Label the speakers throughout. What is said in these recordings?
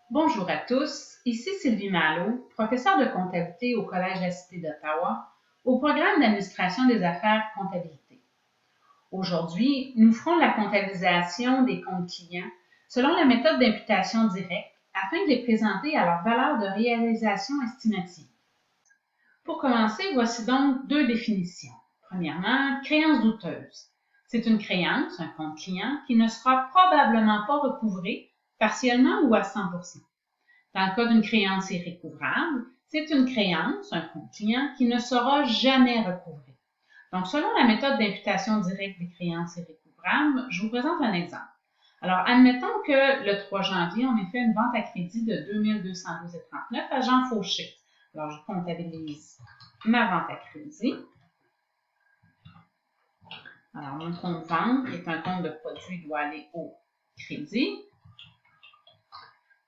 Speaker 1: Bonjour à tous, ici Sylvie Malo, professeure de comptabilité au Collège de la Cité d'Ottawa, au programme d'administration des affaires comptabilité. Aujourd'hui, nous ferons la comptabilisation des comptes clients selon la méthode d'imputation directe afin de les présenter à leur valeur de réalisation estimative. Pour commencer, voici donc deux définitions. Premièrement, créance douteuse. C'est une créance, un compte client, qui ne sera probablement pas recouvré partiellement ou à 100%. Dans le cas d'une créance irrécouvrable, c'est une créance, un compte client, qui ne sera jamais recouvré. Donc, selon la méthode d'imputation directe des créances irrécouvrables, je vous présente un exemple. Alors, admettons que le 3 janvier, on ait fait une vente à crédit de 2212,39 à Jean Fauché. Alors, je comptabilise ma vente à crédit. Alors, mon compte vente est un compte de produit qui doit aller au crédit.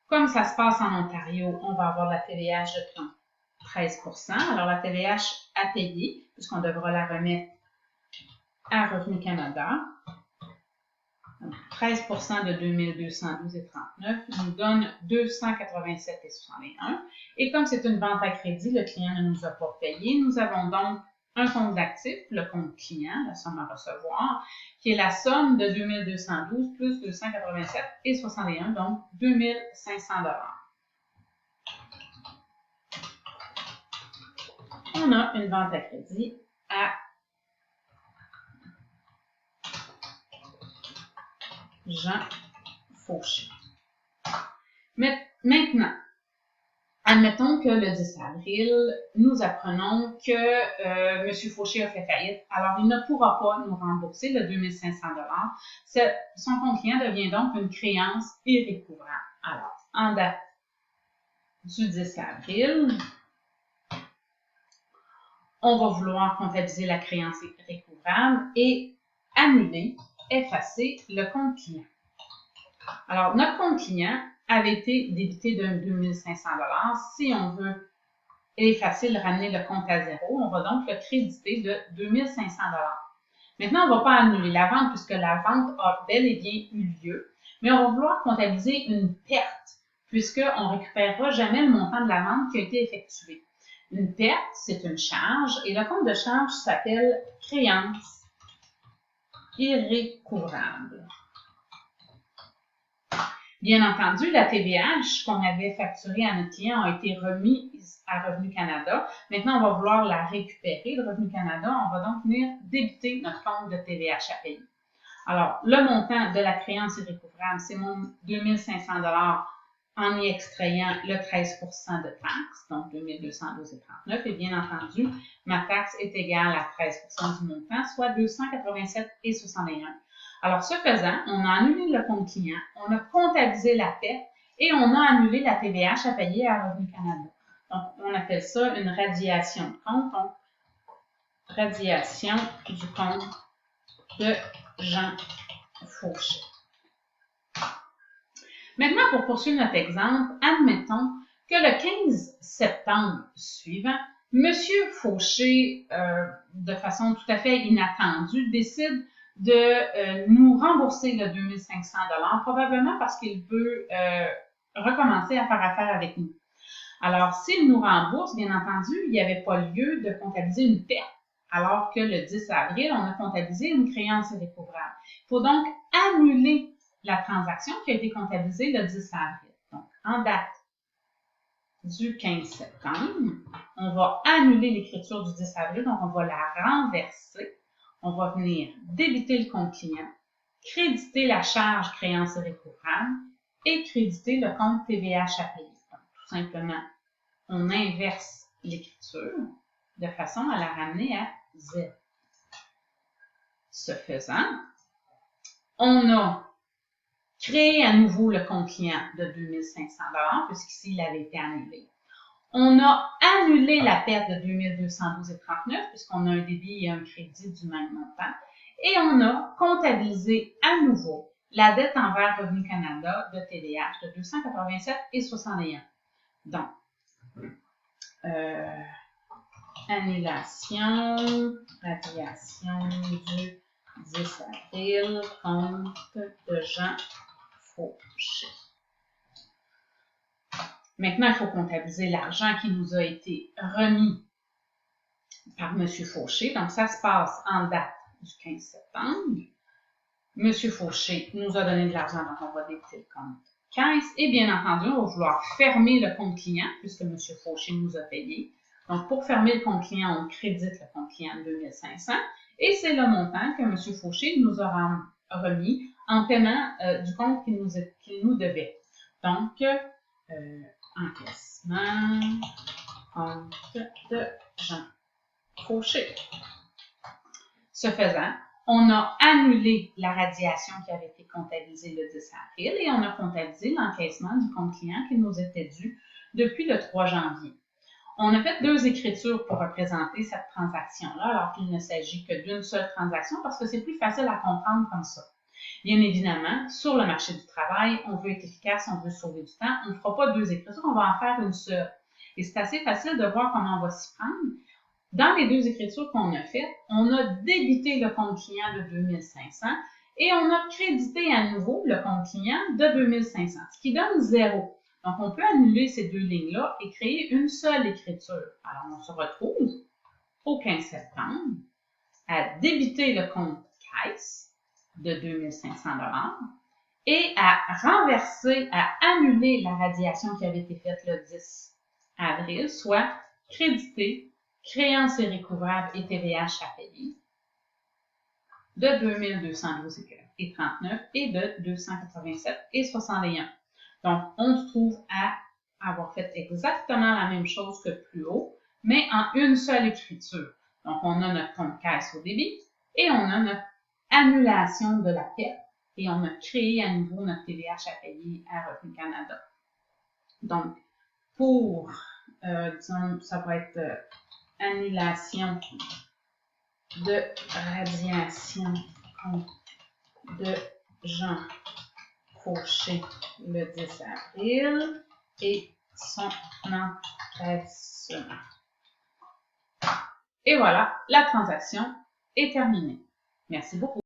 Speaker 1: Comme ça se passe en Ontario, on va avoir la TVH de 13%. Alors, la TVH à payer, puisqu'on devra la remettre à Revenu Canada. Donc, 13% de 2212,39 nous donne 287,61. Et comme c'est une vente à crédit, le client ne nous a pas payé. Nous avons donc un compte d'actifs, le compte client, la somme à recevoir, qui est la somme de 2212 plus 287,61, donc 2500 $. On a une vente à crédit à Jean Fauché. Maintenant, admettons que le 10 avril, nous apprenons que M. Fauché a fait faillite. Alors, il ne pourra pas nous rembourser le 2500 $. Son compte client devient donc une créance irrécouvrable. Alors, en date du 10 avril, on va vouloir comptabiliser la créance irrécouvrable et annuler, effacer le compte client. Alors, notre compte client avait été débité de 2500 $. Si on veut effacer, le ramener le compte à zéro, on va donc le créditer de 2500 $. Maintenant, on ne va pas annuler la vente puisque la vente a bel et bien eu lieu, mais on va vouloir comptabiliser une perte puisqu'on ne récupérera jamais le montant de la vente qui a été effectuée. Une perte, c'est une charge et le compte de charge s'appelle créance irrécouvrable. Bien entendu, la TVH qu'on avait facturée à notre client a été remise à Revenu Canada. Maintenant, on va vouloir la récupérer de Revenu Canada. On va donc venir débiter notre compte de TVH à payer. Alors, le montant de la créance irrécouvrable, c'est mon 2500 $ en y extrayant le 13% de taxe, donc 2212,39. Et bien entendu, ma taxe est égale à 13% du montant, soit 287,61. Alors, ce faisant, on a annulé le compte client, on a comptabilisé la perte et on a annulé la TVH à payer à Revenu Canada. Donc, on appelle ça une radiation de compte. Donc, radiation du compte de Jean Fauché. Maintenant, pour poursuivre notre exemple, admettons que le 15 septembre suivant, M. Fauché, de façon tout à fait inattendue, décide de nous rembourser le 2500 $, probablement parce qu'il veut recommencer à faire affaire avec nous. Alors, s'il nous rembourse, bien entendu, il n'y avait pas lieu de comptabiliser une perte, alors que le 10 avril, on a comptabilisé une créance irrécouvrable. Il faut donc annuler la transaction qui a été comptabilisée le 10 avril. Donc, en date du 15 septembre, on va annuler l'écriture du 10 avril, donc on va la renverser. On va venir débiter le compte client, créditer la charge créance irrécouvrable et créditer le compte TVH à payer. Donc, tout simplement, on inverse l'écriture de façon à la ramener à 0. Ce faisant, on a créé à nouveau le compte client de 2500 $, puisqu'ici, il avait été annulé. On a annulé la perte de 2212,39 puisqu'on a un débit et un crédit du même montant. Et on a comptabilisé à nouveau la dette envers Revenu Canada de TVH de 287,61. Donc, annulation, radiation du 10 avril, compte de Jean Fauché. Maintenant, il faut comptabiliser l'argent qui nous a été remis par M. Fauché. Donc, ça se passe en date du 15 septembre. M. Fauché nous a donné de l'argent, donc on va débiter le compte 15. Et bien entendu, on va vouloir fermer le compte client, puisque M. Fauché nous a payé. Donc, pour fermer le compte client, on crédite le compte client de 2500. Et c'est le montant que M. Fauché nous a remis en paiement du compte qu'il nous devait. Donc, encaissement, compte de Jean Fauché. Ce faisant, on a annulé la radiation qui avait été comptabilisée le 10 avril et on a comptabilisé l'encaissement du compte client qui nous était dû depuis le 3 janvier. On a fait 2 écritures pour représenter cette transaction-là, alors qu'il ne s'agit que d'une seule transaction parce que c'est plus facile à comprendre comme ça. Bien évidemment, sur le marché du travail, on veut être efficace, on veut sauver du temps. On ne fera pas 2 écritures, on va en faire une seule. Et c'est assez facile de voir comment on va s'y prendre. Dans les 2 écritures qu'on a faites, on a débité le compte client de 2500 et on a crédité à nouveau le compte client de 2500, ce qui donne 0. Donc, on peut annuler ces 2 lignes-là et créer une seule écriture. Alors, on se retrouve au 15 septembre à débiter le compte caisse de 2500 $ et à renverser, à annuler la radiation qui avait été faite le 10 avril, soit créditer créances irrécouvrables et TVH à payer de 2212,39 et de 287,61. Donc, on se trouve à avoir fait exactement la même chose que plus haut, mais en une seule écriture. Donc, on a notre compte caisse au débit et on a notre annulation de la perte et on a créé à nouveau notre TVH à payer à Revenu Canada. Donc, pour, disons, ça va être annulation de radiation de Jean Fauché le 10 avril et son encaissement. Et voilà, la transaction est terminée. Merci beaucoup.